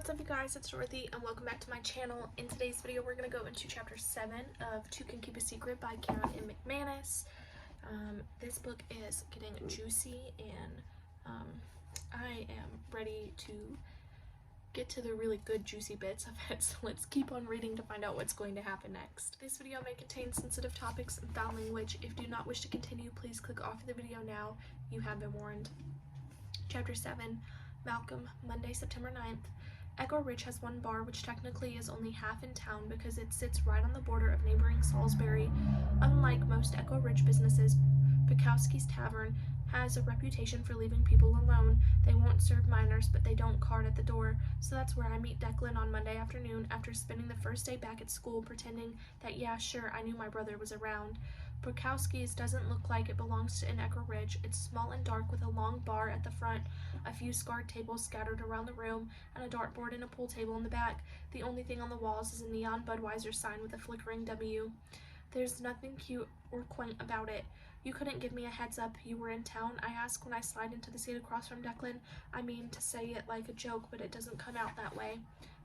What's up, you guys? It's Dorothy and welcome back to my channel. In today's video we're going to go into chapter 7 of Two Can Keep a Secret by Karen and McManus. This book is getting juicy and I am ready to get to the really good juicy bits of it, so let's keep on reading to find out what's going to happen next. This video may contain sensitive topics and foul language. If you do not wish to continue, please click off the video now. You have been warned. Chapter 7, Malcolm, Monday, September 9th. Echo Ridge has one bar which technically is only half in town because it sits right on the border of neighboring Salisbury. Unlike most Echo Ridge businesses, Bukowski's Tavern has a reputation for leaving people alone. They won't serve minors, but they don't card at the door. So that's where I meet Declan on Monday afternoon after spending the first day back at school pretending that, yeah, sure, I knew my brother was around. Bukowski's doesn't look like it belongs to Echo Ridge. It's small and dark with a long bar at the front, a few scarred tables scattered around the room, and a dartboard and a pool table in the back. The only thing on the walls is a neon Budweiser sign with a flickering W. There's nothing cute or quaint about it. You couldn't give me a heads up you were in town? I ask when I slide into the seat across from Declan. I mean to say it like a joke, but it doesn't come out that way.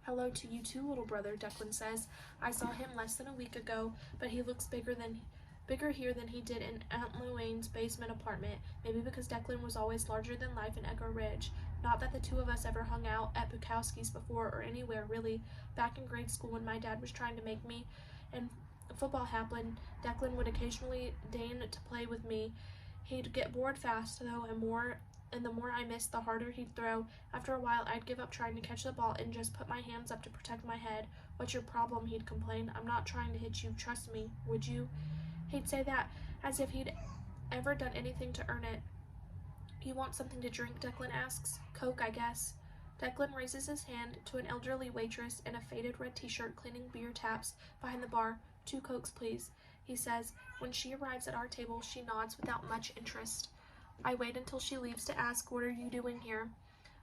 Hello to you too, little brother, Declan says. I saw him less than a week ago, but he looks bigger here than he did in Aunt Luane's basement apartment, maybe because Declan was always larger than life in Echo Ridge. Not that the two of us ever hung out at Bukowski's before or anywhere, really. Back in grade school when my dad was trying to make me and football happen, Declan would occasionally deign to play with me. He'd get bored fast, though, and the more I missed, the harder he'd throw. After a while, I'd give up trying to catch the ball and just put my hands up to protect my head. What's your problem? He'd complain. I'm not trying to hit you. Trust me. Would you? He'd say that as if he'd ever done anything to earn it. You want something to drink? Declan asks. Coke, I guess. Declan raises his hand to an elderly waitress in a faded red t-shirt cleaning beer taps behind the bar. 2 Cokes, please, he says. When she arrives at our table, she nods without much interest. I wait until she leaves to ask, what are you doing here?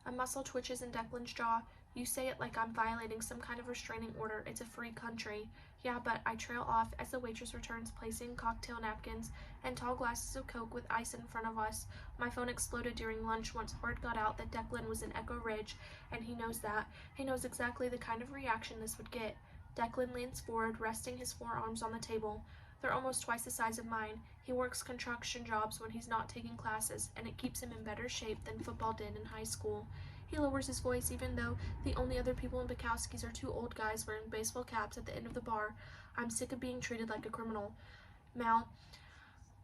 A muscle twitches in Declan's jaw. You say it like I'm violating some kind of restraining order. It's a free country. Yeah, but I trail off as the waitress returns, placing cocktail napkins and tall glasses of Coke with ice in front of us. My phone exploded during lunch once word got out that Declan was in Echo Ridge, and he knows that. He knows exactly the kind of reaction this would get. Declan leans forward, resting his forearms on the table. They're almost twice the size of mine. He works construction jobs when he's not taking classes, and it keeps him in better shape than football did in high school. He lowers his voice even though the only other people in Bukowski's are 2 old guys wearing baseball caps at the end of the bar. I'm sick of being treated like a criminal. Mal,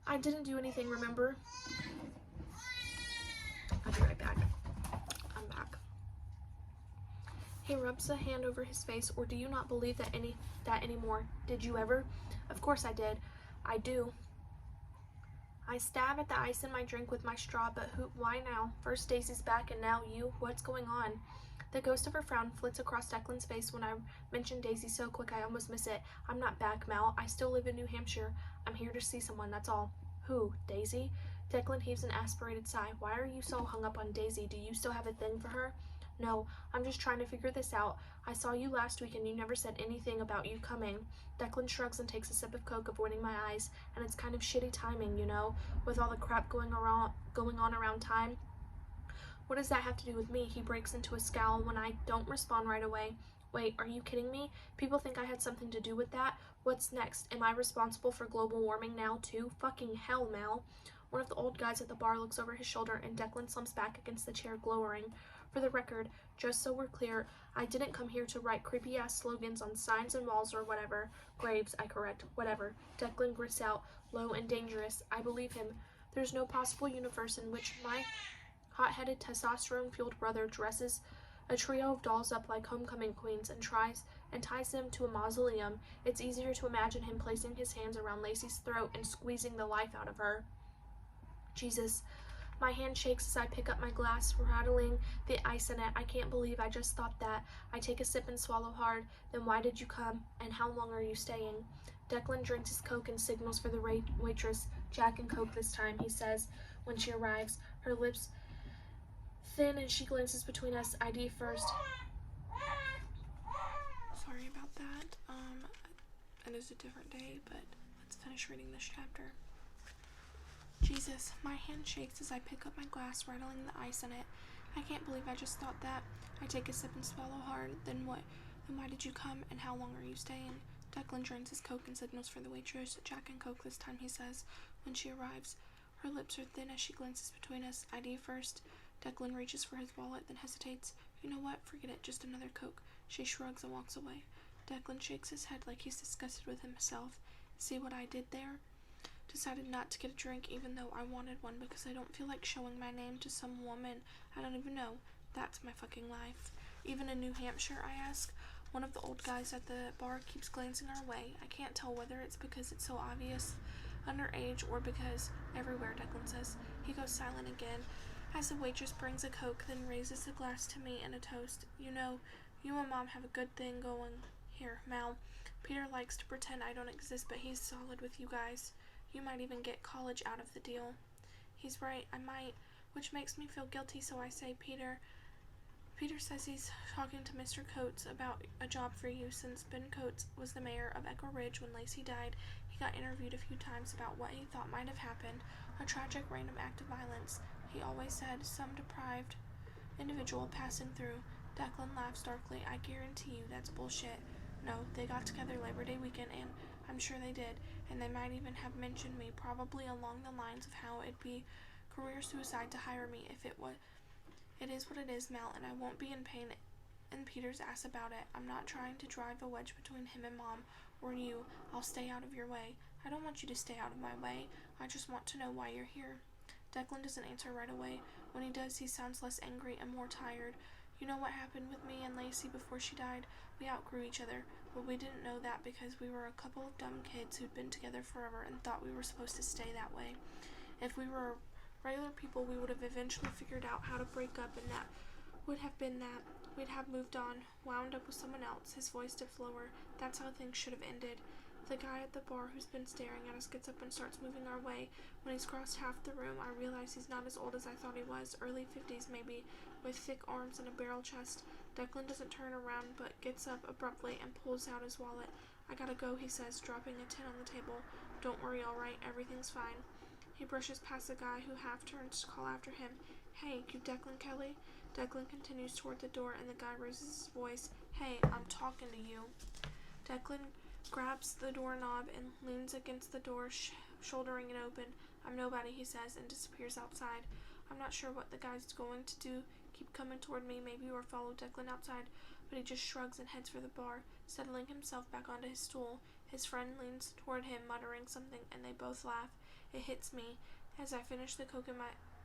I didn't do anything, remember? I'll be right back. I'm back. He rubs a hand over his face. Or do you not believe that anymore? Did you ever? Of course I did. I do. I stab at the ice in my drink with my straw, but why now? First Daisy's back and now you? What's going on? The ghost of her frown flits across Declan's face when I mention Daisy so quick I almost miss it. I'm not back, Mal. I still live in New Hampshire. I'm here to see someone, that's all. Who? Daisy? Declan heaves an aspirated sigh. Why are you so hung up on Daisy? Do you still have a thing for her? No, I'm just trying to figure this out. I saw you last week and you never said anything about you coming. Declan shrugs and takes a sip of Coke, avoiding my eyes, and it's kind of shitty timing, you know, with all the crap going on around time. What does that have to do with me? He breaks into a scowl when I don't respond right away. Wait, are you kidding me? People think I had something to do with that? What's next? Am I responsible for global warming now too? Fucking hell, Mal. One of the old guys at the bar looks over his shoulder and Declan slumps back against the chair, glowering. For the record, just so we're clear, I didn't come here to write creepy-ass slogans on signs and walls or whatever. Graves, I correct. Whatever. Declan grits out, low and dangerous. I believe him. There's no possible universe in which my hot-headed, testosterone-fueled brother dresses a trio of dolls up like homecoming queens and ties them to a mausoleum. It's easier to imagine him placing his hands around Lacey's throat and squeezing the life out of her. Jesus. My hand shakes as I pick up my glass, rattling the ice in it. I can't believe I just thought that. I take a sip and swallow hard. Then why did you come? And how long are you staying? Declan drinks his Coke and signals for the waitress. Jack and Coke this time, he says when she arrives. Her lips thin and she glances between us. ID first. Sorry about that. It is a different day, but let's finish reading this chapter. Jesus, my hand shakes as I pick up my glass, rattling the ice in it. I can't believe I just thought that. I take a sip and swallow hard. Then what? Then why did you come, and how long are you staying? Declan drains his Coke and signals for the waitress. Jack and Coke this time, he says, when she arrives. Her lips are thin as she glances between us. ID first. Declan reaches for his wallet, then hesitates. You know what? Forget it. Just another Coke. She shrugs and walks away. Declan shakes his head like he's disgusted with himself. See what I did there? Decided not to get a drink even though I wanted one because I don't feel like showing my name to some woman I don't even know. That's my fucking life. Even in New Hampshire, I ask. One of the old guys at the bar keeps glancing our way. I can't tell whether it's because it's so obvious underage or because everywhere, Declan says. He goes silent again as the waitress brings a Coke, then raises a glass to me and a toast. You know, you and Mom have a good thing going here, Mal. Peter likes to pretend I don't exist, but he's solid with you guys. You might even get college out of the deal. He's right, I might, which makes me feel guilty, so I say, Peter says he's talking to Mr. Coates about a job for you. Since Ben Coates was the mayor of Echo Ridge when Lacey died, he got interviewed a few times about what he thought might have happened, a tragic random act of violence. He always said some deprived individual passing through. Declan laughs darkly. I guarantee you that's bullshit. No, they got together Labor Day weekend, and I'm sure they did, and they might even have mentioned me, probably along the lines of how it'd be career suicide to hire me if it was. It is what it is, Mel, and I won't be in pain in Peter's ass about it. I'm not trying to drive a wedge between him and Mom, or you. I'll stay out of your way. I don't want you to stay out of my way. I just want to know why you're here. Declan doesn't answer right away. When he does, he sounds less angry and more tired. You know what happened with me and Lacey before she died? We outgrew each other, but we didn't know that because we were a couple of dumb kids who'd been together forever and thought we were supposed to stay that way. If we were regular people, we would have eventually figured out how to break up, and that would have been that. We'd have moved on, wound up with someone else. His voice dipped lower. That's how things should have ended. The guy at the bar who's been staring at us gets up and starts moving our way. When he's crossed half the room, I realize he's not as old as I thought he was, early 50s maybe, with thick arms and a barrel chest. Declan doesn't turn around but gets up abruptly and pulls out his wallet. I gotta go, he says, dropping a 10 on the table. Don't worry, alright, everything's fine. He brushes past the guy who half turns to call after him. Hey, you Declan Kelly? Declan continues toward the door and the guy raises his voice. Hey, I'm talking to you. Declan grabs the doorknob and leans against the door, shouldering it open. I'm nobody, he says, and disappears outside. I'm not sure what the guy's going to do, keep coming toward me maybe, or follow Declan outside, but he just shrugs and heads for the bar, settling himself back onto his stool. His friend leans toward him, muttering something, and they both laugh. It hits me, as I finish the Coke in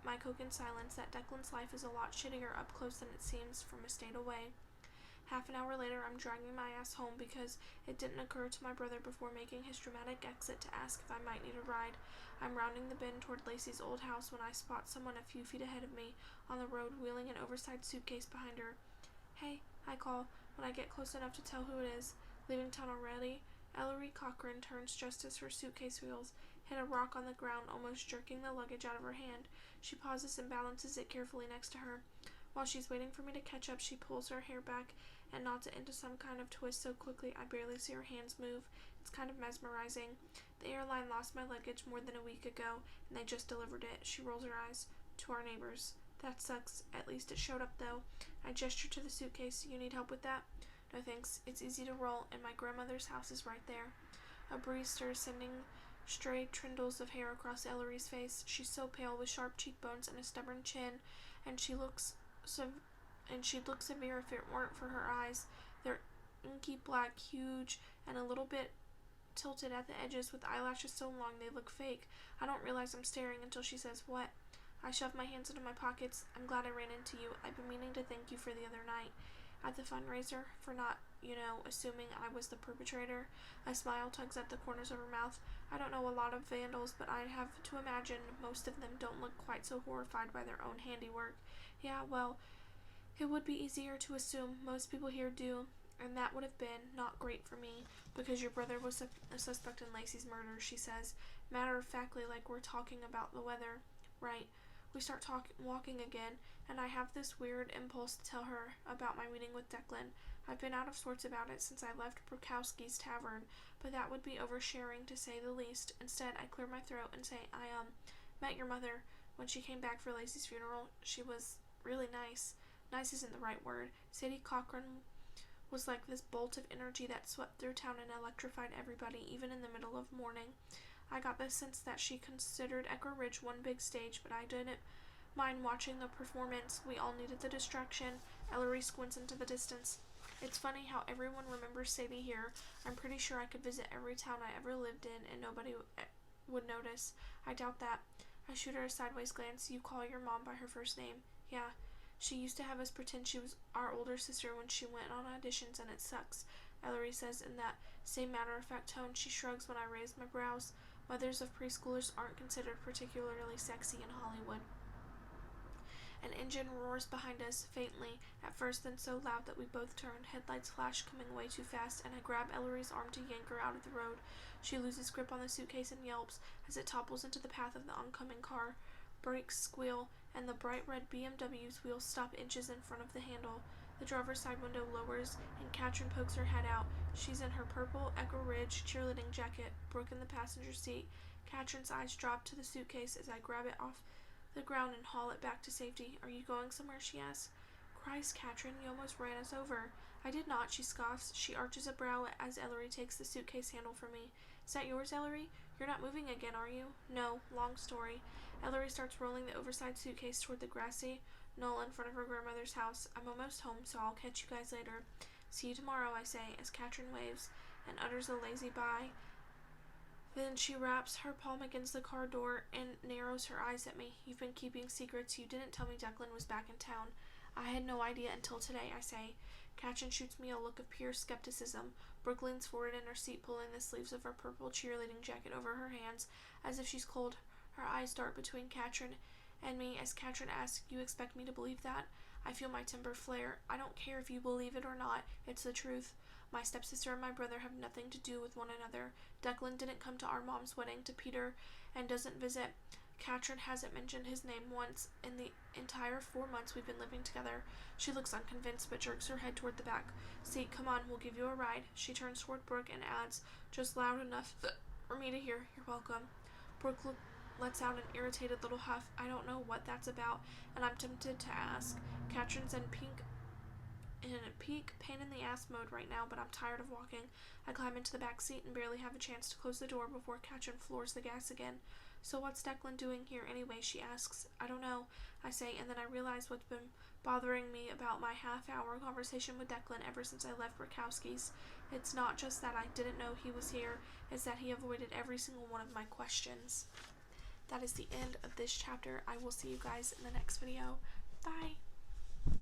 my Coke in silence, that Declan's life is a lot shittier up close than it seems from a state away. Half an hour later, I'm dragging my ass home because it didn't occur to my brother before making his dramatic exit to ask if I might need a ride. I'm rounding the bend toward Lacey's old house when I spot someone a few feet ahead of me on the road wheeling an oversized suitcase behind her. Hey, I call, when I get close enough to tell who it is. Leaving town already? Ellery Cochran turns just as her suitcase wheels hit a rock on the ground, almost jerking the luggage out of her hand. She pauses and balances it carefully next to her. While she's waiting for me to catch up, she pulls her hair back and knots it into some kind of twist so quickly I barely see her hands move. It's kind of mesmerizing. The airline lost my luggage more than a week ago, and they just delivered it. She rolls her eyes. To our neighbors. That sucks. At least it showed up, though. I gesture to the suitcase. You need help with that? No thanks. It's easy to roll, and my grandmother's house is right there. A breeze stirs, sending stray trindles of hair across Ellery's face. She's so pale, with sharp cheekbones and a stubborn chin, and she'd look severe if it weren't for her eyes. They're inky black, huge, and a little bit tilted at the edges, with eyelashes so long they look fake. I don't realize I'm staring until she says, What? I shove my hands into my pockets. I'm glad I ran into you. I've been meaning to thank you for the other night at the fundraiser, for not, assuming I was the perpetrator. A smile tugs at the corners of her mouth. I don't know a lot of vandals, but I have to imagine most of them don't look quite so horrified by their own handiwork. Yeah, well, it would be easier to assume. Most people here do, and that would have been not great for me, because your brother was a suspect in Lacey's murder, she says, matter-of-factly, like we're talking about the weather. Right. We start walking again, and I have this weird impulse to tell her about my meeting with Declan. I've been out of sorts about it since I left Brukowski's tavern, but that would be oversharing to say the least. Instead, I clear my throat and say, I met your mother when she came back for Lacey's funeral. She was really nice. Nice isn't the right word. Sadie Cochran was like this bolt of energy that swept through town and electrified everybody, even in the middle of morning. I got the sense that she considered Echo Ridge one big stage, but I didn't mind watching the performance. We all needed the distraction. Ellery squints into the distance. It's funny how everyone remembers Sadie here. I'm pretty sure I could visit every town I ever lived in and nobody would notice. I doubt that. I shoot her a sideways glance. You call your mom by her first name? Yeah. She used to have us pretend she was our older sister when she went on auditions, and it sucks, Ellery says in that same matter-of-fact tone. She shrugs when I raise my brows. Mothers of preschoolers aren't considered particularly sexy in Hollywood. An engine roars behind us, faintly, at first, then so loud that we both turn. Headlights flash, coming way too fast, and I grab Ellery's arm to yank her out of the road. She loses grip on the suitcase and yelps as it topples into the path of the oncoming car. Brakes squeal, and the bright red BMW's wheels stop inches in front of the handle. The driver's side window lowers, and Katrin pokes her head out. She's in her purple Echo Ridge cheerleading jacket, Brooke in the passenger seat. Katrin's eyes drop to the suitcase as I grab it off the ground and haul it back to safety. Are you going somewhere? She asks. Christ, Katrin, you almost ran us over. I did not, she scoffs. She arches a brow as Ellery takes the suitcase handle from me. Is that yours, Ellery? You're not moving again, are you? No, long story. Ellery starts rolling the oversized suitcase toward the grassy knoll in front of her grandmother's house. I'm almost home, so I'll catch you guys later. See you tomorrow, I say, as Katrin waves and utters a lazy bye. Then she wraps her palm against the car door and narrows her eyes at me. You've been keeping secrets. You didn't tell me Declan was back in town. I had no idea until today, I say. Katrin shoots me a look of pure skepticism. Brooke leans forward in her seat, pulling the sleeves of her purple cheerleading jacket over her hands, as if she's cold. Her eyes dart between Katrin and me as Katrin asks, You expect me to believe that? I feel my temper flare. I don't care if you believe it or not. It's the truth. My stepsister and my brother have nothing to do with one another. Declan didn't come to our mom's wedding to Peter and doesn't visit. Katrin hasn't mentioned his name once in the entire 4 months we've been living together. She looks unconvinced but jerks her head toward the back seat. Come on, we'll give you a ride. She turns toward Brooke and adds, just loud enough for me to hear, You're welcome. Brooke lets out an irritated little huff. I don't know what that's about, and I'm tempted to ask. Katrin's in peak pain in the ass mode right now, but I'm tired of walking. I climb into the back seat and barely have a chance to close the door before Katrin floors the gas again. So what's Declan doing here anyway, she asks. I don't know, I say, and then I realize what's been bothering me about my half-hour conversation with Declan ever since I left Rakowski's. It's not just that I didn't know he was here, it's that he avoided every single one of my questions. That is the end of this chapter. I will see you guys in the next video. Bye!